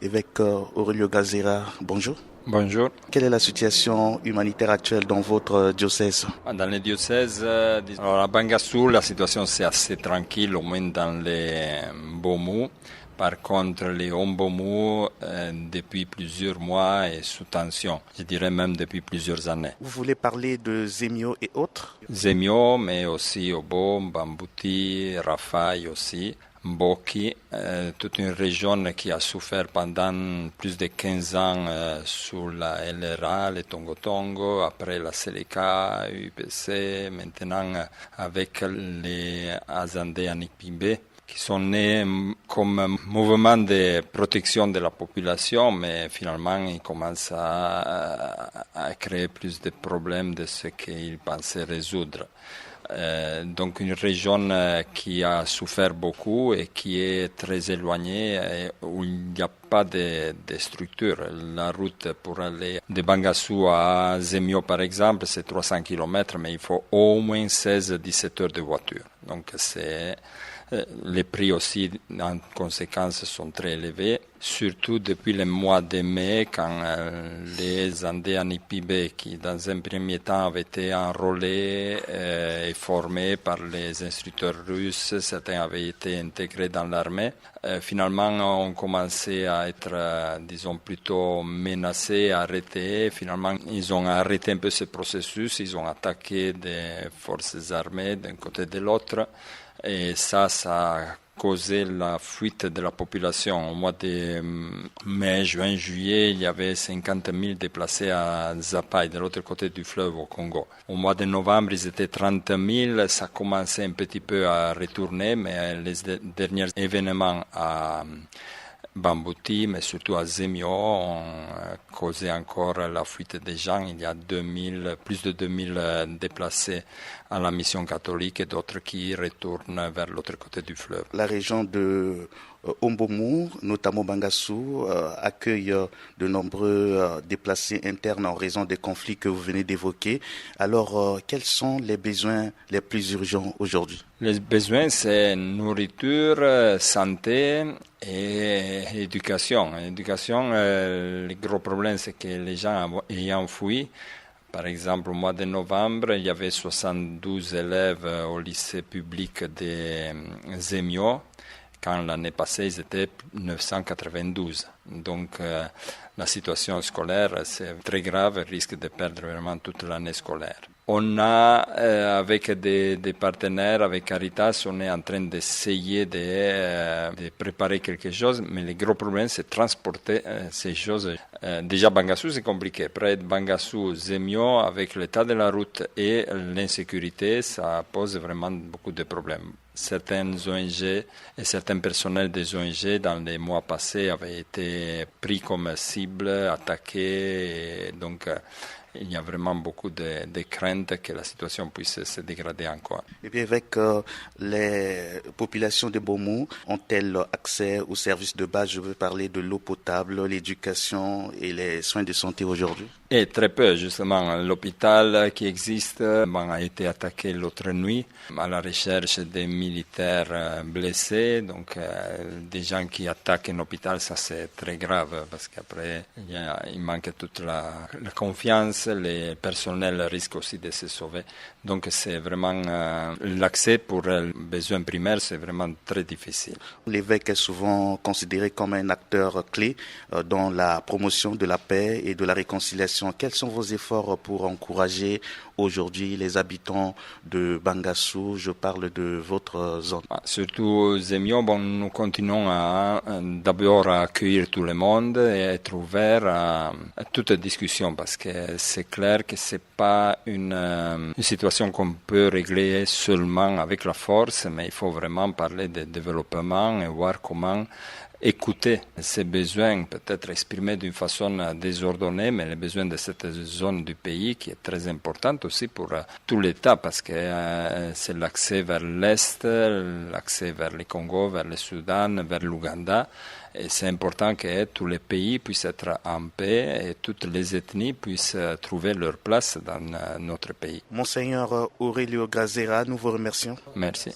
Évêque Aurelio Gazera, bonjour. Bonjour. Quelle est la situation humanitaire actuelle dans votre diocèse? Dans les diocèses, alors à Bangassou, la situation c'est assez tranquille, au moins dans les Bomou. Par contre, les Ombomou, depuis plusieurs mois, est sous tension. Je dirais même depuis plusieurs années. Vous voulez parler de Zemio et autres? Zemio, mais aussi Obo, Bambouti, Rafai aussi. Mboki, toute une région qui a souffert pendant plus de 15 ans sous la LRA, le Tongo Tongo, après la Seleka, UPC, maintenant avec les Azandé Anikpimbe, qui sont nés comme mouvement de protection de la population, mais finalement ils commencent à créer plus de problèmes de ce qu'ils pensaient résoudre. Donc une région qui a souffert beaucoup et qui est très éloignée où il n'y a pas de structure. La route pour aller de Bangassou à Zemio par exemple c'est 300 km mais il faut au moins 16-17 heures de voiture. Donc les prix aussi, en conséquence, sont très élevés, surtout depuis le mois de mai, quand les Andéanipibé, qui dans un premier temps avaient été enrôlés et formés par les instructeurs russes, certains avaient été intégrés dans l'armée, finalement ont commencé à être, disons, plutôt menacés, arrêtés. Finalement, ils ont arrêté un peu ce processus, ils ont attaqué des forces armées d'un côté et de l'autre. Et ça a causé la fuite de la population. Au mois de mai, juin, juillet, il y avait 50 000 déplacés à Zapai, de l'autre côté du fleuve au Congo. Au mois de novembre, ils étaient 30 000. Ça commençait un petit peu à retourner, mais les derniers événements à Bambouti, mais surtout à Zemio, ont causé encore la fuite des gens. Il y a plus de 2000 déplacés à la mission catholique et d'autres qui retournent vers l'autre côté du fleuve. La région de Ombomou, notamment Bangassou, accueille de nombreux déplacés internes en raison des conflits que vous venez d'évoquer. Alors, quels sont les besoins les plus urgents aujourd'hui? Les besoins, c'est nourriture, santé et éducation. Éducation, le gros problème, c'est que les gens ayant fui, par exemple, au mois de novembre, il y avait 72 élèves au lycée public de Zemio. Quand l'année passée, ils étaient 992. Donc, la situation scolaire, c'est très grave, risque de perdre vraiment toute l'année scolaire. On a, avec des partenaires, avec Caritas, on est en train d'essayer de préparer quelque chose, mais le gros problème, c'est transporter ces choses. Déjà, Bangassou, c'est compliqué. Près de Bangassou, Zemio, avec l'état de la route et l'insécurité, ça pose vraiment beaucoup de problèmes. Certaines ONG et certains personnels des ONG dans les mois passés avaient été pris comme cible, attaqués, et donc il y a vraiment beaucoup de craintes que la situation puisse se dégrader encore. Et bien, avec les populations de Bomou, ont-elles accès aux services de base? Je veux parler de l'eau potable, l'éducation et les soins de santé aujourd'hui. Et très peu, justement. L'hôpital qui existe a été attaqué l'autre nuit à la recherche des militaires blessés. Donc, des gens qui attaquent un hôpital, ça c'est très grave parce qu'après, il manque toute la confiance. Les personnels risquent aussi de se sauver. Donc, c'est vraiment l'accès pour les besoins primaires, c'est vraiment très difficile. L'évêque est souvent considéré comme un acteur clé dans la promotion de la paix et de la réconciliation. Quels sont vos efforts pour encourager aujourd'hui les habitants de Bangassou? Je parle de votre zone. Surtout Zemio, nous continuons d'abord à accueillir tout le monde et être ouverts à toute discussion parce que c'est clair que c'est pas une situation qu'on peut régler seulement avec la force, mais il faut vraiment parler de développement et voir comment écouter ces besoins, peut-être exprimés d'une façon désordonnée, mais les besoins de cette zone du pays qui est très importante aussi pour tout l'État parce que c'est l'accès vers l'Est, l'accès vers le Congo, vers le Soudan, vers l'Ouganda. Et c'est important que tous les pays puissent être en paix et toutes les ethnies puissent trouver leur place dans notre pays. Monseigneur Aurelio Gazera, nous vous remercions. Merci.